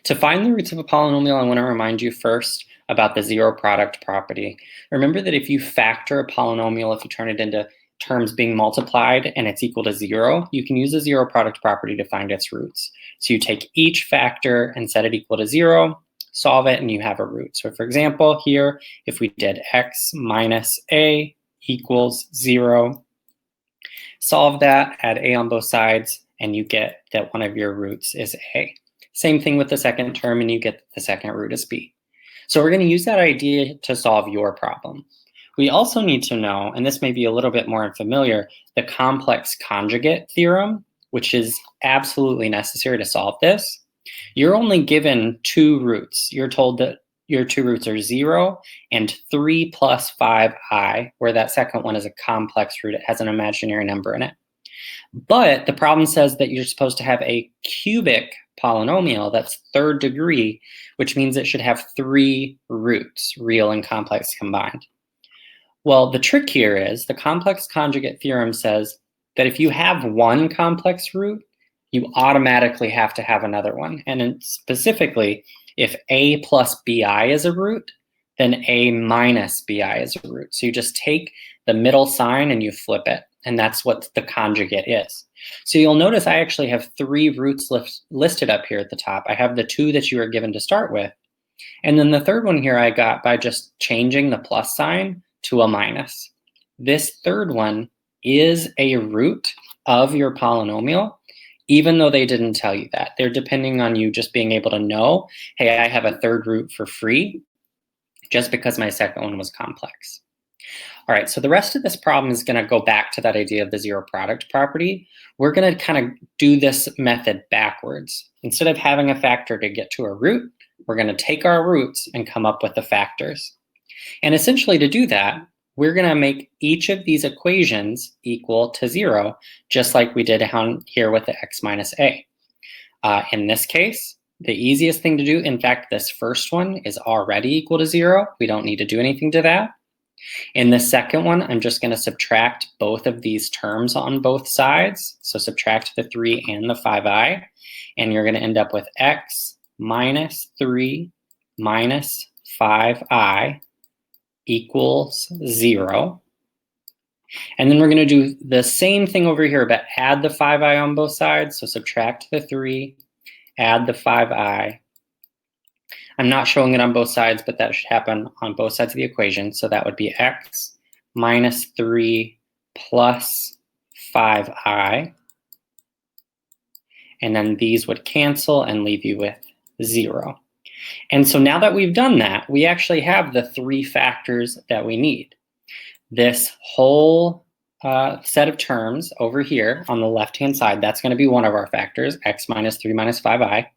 To find the roots of a polynomial, I want to remind you first about the zero product property. Remember that if you factor a polynomial, if you turn it into terms being multiplied and it's equal to 0, you can use the zero product property to find its roots. So you take each factor and set it equal to 0, solve it, and you have a root. So for example, here, if we did x minus a equals 0, solve that, add a on both sides, and you get that one of your roots is a. Same thing with the second term, and you get the second root is b. So we're going to use that idea to solve your problem. We also need to know, and this may be a little bit more unfamiliar, the complex conjugate theorem, which is absolutely necessary to solve this. You're only given two roots. You're told that your two roots are 0 and 3 plus 5i, where that second one is a complex root. It has an imaginary number in it. But the problem says that you're supposed to have a cubic polynomial that's third degree, which means it should have 3 roots, real and complex combined. Well, the trick here is the complex conjugate theorem says that if you have one complex root, you automatically have to have another one. And specifically, if a plus bi is a root, then a minus bi is a root. So you just take the middle sign and you flip it. And that's what the conjugate is. So you'll notice I actually have 3 roots listed up here at the top. I have the 2 that you were given to start with. And then the third one here I got by just changing the plus sign to a minus. This third one is a root of your polynomial, even though they didn't tell you that. They're depending on you just being able to know, hey, I have a third root for free, just because my second one was complex. All right, so the rest of this problem is going to go back to that idea of the zero product property. We're going to kind of do this method backwards. Instead of having a factor to get to a root, we're going to take our roots and come up with the factors. And essentially to do that, we're going to make each of these equations equal to 0, just like we did down here with the x minus a. In this case, the easiest thing to do, in fact, this first one is already equal to 0. We don't need to do anything to that. In the second one, I'm just going to subtract both of these terms on both sides. So subtract the 3 and the 5i, and you're going to end up with x minus 3 minus 5i equals 0. And then we're going to do the same thing over here, but add the 5i on both sides. So subtract the 3, add the 5i. I'm not showing it on both sides, but that should happen on both sides of the equation. So that would be x minus 3 plus 5i. And then these would cancel and leave you with 0. And so now that we've done that, we actually have the 3 factors that we need. This whole set of terms over here on the left-hand side, that's going to be one of our factors, x minus 3 minus 5i.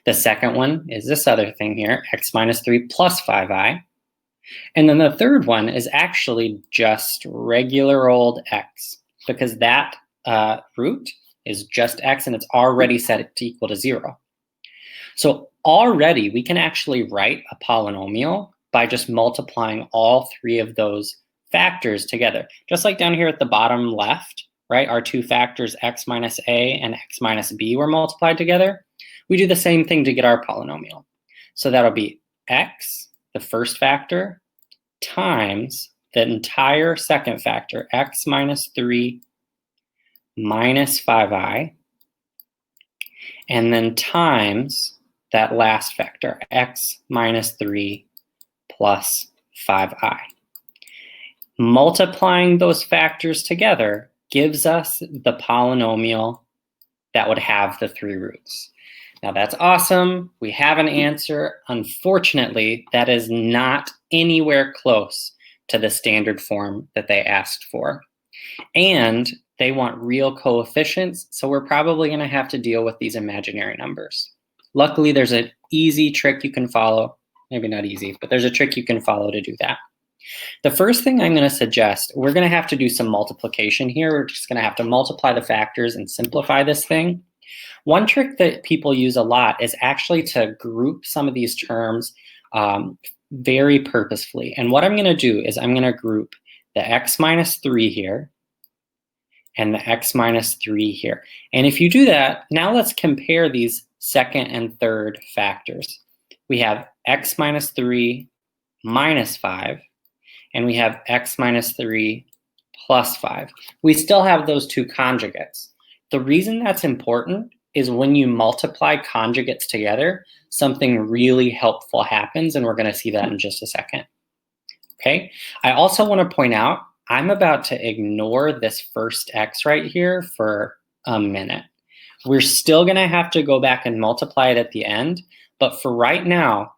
The second one is this other thing here, x minus 3 plus 5i. And then the third one is actually just regular old x, because that root is just x and it's already set to equal to 0. So already we can actually write a polynomial by just multiplying all 3 of those factors together. Just like down here at the bottom left, right? Our 2 factors, x minus a and x minus b, were multiplied together. We do the same thing to get our polynomial. So that'll be x, the first factor, times the entire second factor, x minus 3 minus 5i, and then times that last factor, x minus 3 plus 5i. Multiplying those factors together gives us the polynomial that would have the 3 roots. Now that's awesome. We have an answer. Unfortunately, that is not anywhere close to the standard form that they asked for. And they want real coefficients, so we're probably going to have to deal with these imaginary numbers. Luckily, there's an easy trick you can follow. Maybe not easy, but there's a trick you can follow to do that. The first thing I'm going to suggest, we're going to have to do some multiplication here. We're just going to have to multiply the factors and simplify this thing. One trick that people use a lot is actually to group some of these terms very purposefully. And what I'm going to do is I'm going to group the x minus 3 here and the x minus 3 here. And if you do that, now let's compare these second and third factors. We have x minus 3 minus 5, and we have x minus 3 plus 5. We still have those two conjugates. The reason that's important is when you multiply conjugates together, something really helpful happens, and we're going to see that in just a second. Okay, I also want to point out, I'm about to ignore this first x right here for a minute. We're still going to have to go back and multiply it at the end, but for right now,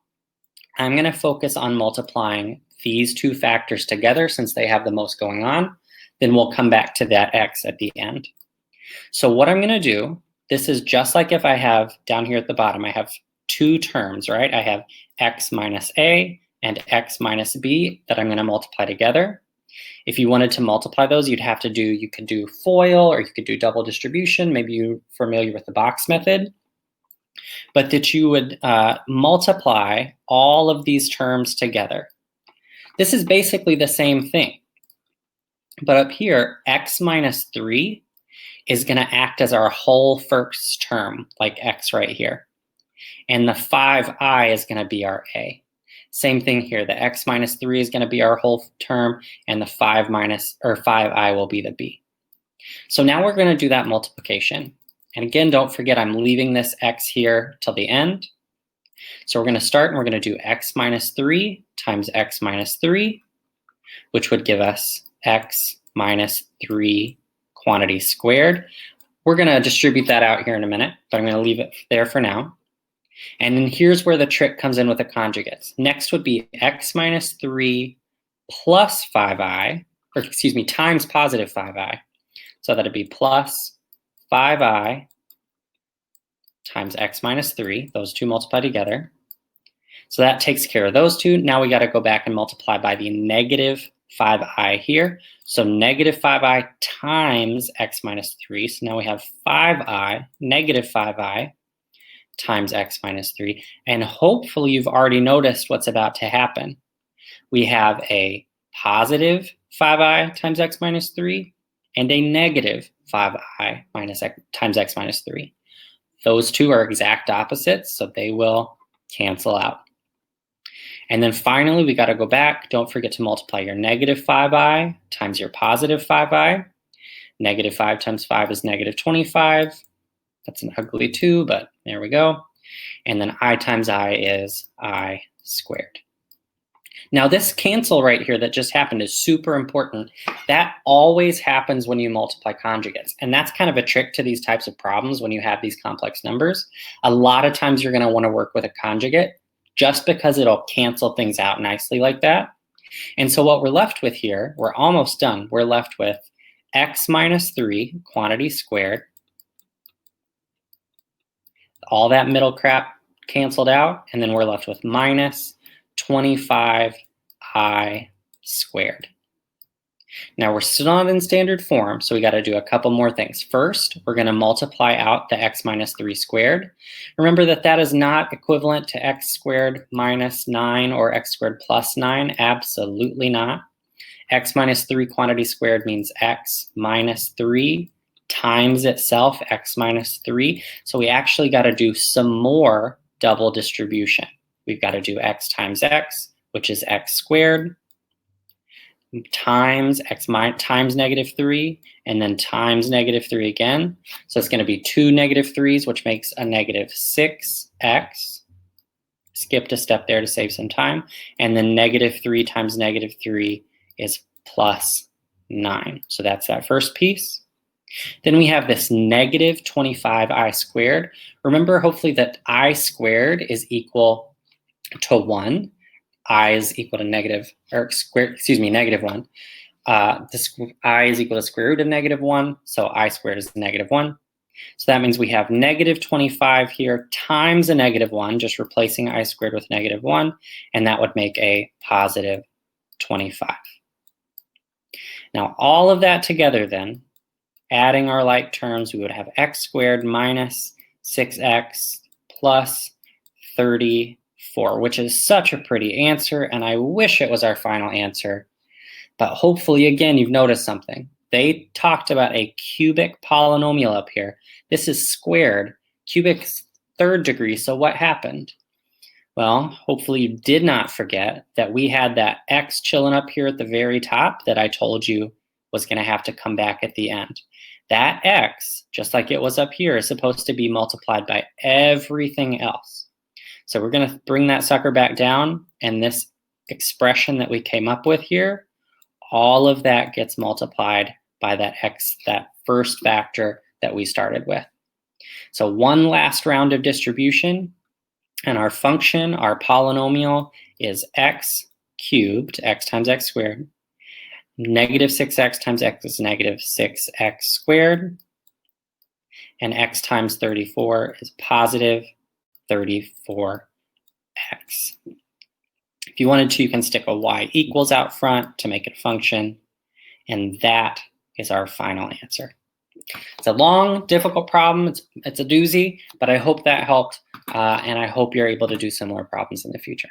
I'm going to focus on multiplying these two factors together since they have the most going on. Then we'll come back to that x at the end. So what I'm going to do, this is just like if I have down here at the bottom, I have two terms, right? I have x minus a and x minus b that I'm going to multiply together. If you wanted to multiply those, you could do FOIL, or you could do double distribution. Maybe you're familiar with the box method. But that you would multiply all of these terms together. This is basically the same thing. But up here, x minus 3 is going to act as our whole first term, like x right here. And the 5i is going to be our a. Same thing here, the x minus 3 is going to be our whole term, and the 5i will be the b. So now we're going to do that multiplication. And again, don't forget, I'm leaving this x here till the end. So we're going to start, and we're going to do x minus 3 times x minus 3, which would give us x minus 3 quantity squared. We're going to distribute that out here in a minute, but I'm going to leave it there for now. And then here's where the trick comes in with the conjugates. Next would be x minus 3 plus 5i, or excuse me, times positive 5i. So that'd be plus 5i times x minus 3. Those two multiply together. So that takes care of those two. Now we got to go back and multiply by the negative 5i here. So negative 5i times x minus 3. So now we have 5i, negative 5i, times x minus 3. And hopefully you've already noticed what's about to happen. We have a positive 5i times x minus 3 and a negative 5i times x minus 3. Those two are exact opposites, so they will cancel out. And then finally, we got to go back. Don't forget to multiply your negative 5i times your positive 5i. Negative 5 times 5 is negative 25. That's an ugly 2, but there we go. And then I times I is I squared. Now this cancel right here that just happened is super important. That always happens when you multiply conjugates. And that's kind of a trick to these types of problems when you have these complex numbers. A lot of times you're going to want to work with a conjugate just because it'll cancel things out nicely like that. And so what we're left with here, we're almost done. We're left with x minus 3 quantity squared. All that middle crap canceled out, and then we're left with minus 25i squared. Now we're still not in standard form, so we got to do a couple more things. First, we're going to multiply out the x minus 3 squared. Remember that that is not equivalent to x squared minus 9 or x squared plus 9. Absolutely not. X minus 3 quantity squared means x minus 3 times itself, x minus 3. So we actually got to do some more double distribution. We've got to do x times x, which is x squared, times x times negative 3, and then times negative 3 again. So it's going to be 2 negative 3's, which makes a negative 6x. Skipped a step there to save some time. And then negative 3 times negative 3 is plus 9. So that's that first piece. Then we have this negative 25i squared. Remember, hopefully, that I squared is equal to 1. I is equal to negative 1. I is equal to square root of negative 1, so I squared is negative 1. So that means we have negative 25 here times a negative 1, just replacing I squared with negative 1, and that would make a positive 25. Now, all of that together then, adding our like terms, we would have x squared minus 6x plus 34, which is such a pretty answer, and I wish it was our final answer. But hopefully, again, you've noticed something. They talked about a cubic polynomial up here. This is squared. Cubic third degree. So what happened? Well, hopefully you did not forget that we had that x chilling up here at the very top that I told you was going to have to come back at the end. That x, just like it was up here, is supposed to be multiplied by everything else. So we're going to bring that sucker back down, and this expression that we came up with here, all of that gets multiplied by that x, that first factor that we started with. So one last round of distribution, and our function, our polynomial, is x cubed, x times x squared. Negative 6x times x is negative 6x squared. And x times 34 is positive 34x. If you wanted to, you can stick a y equals out front to make it a function. And that is our final answer. It's a long, difficult problem. It's a doozy, but I hope that helped. And I hope you're able to do similar problems in the future.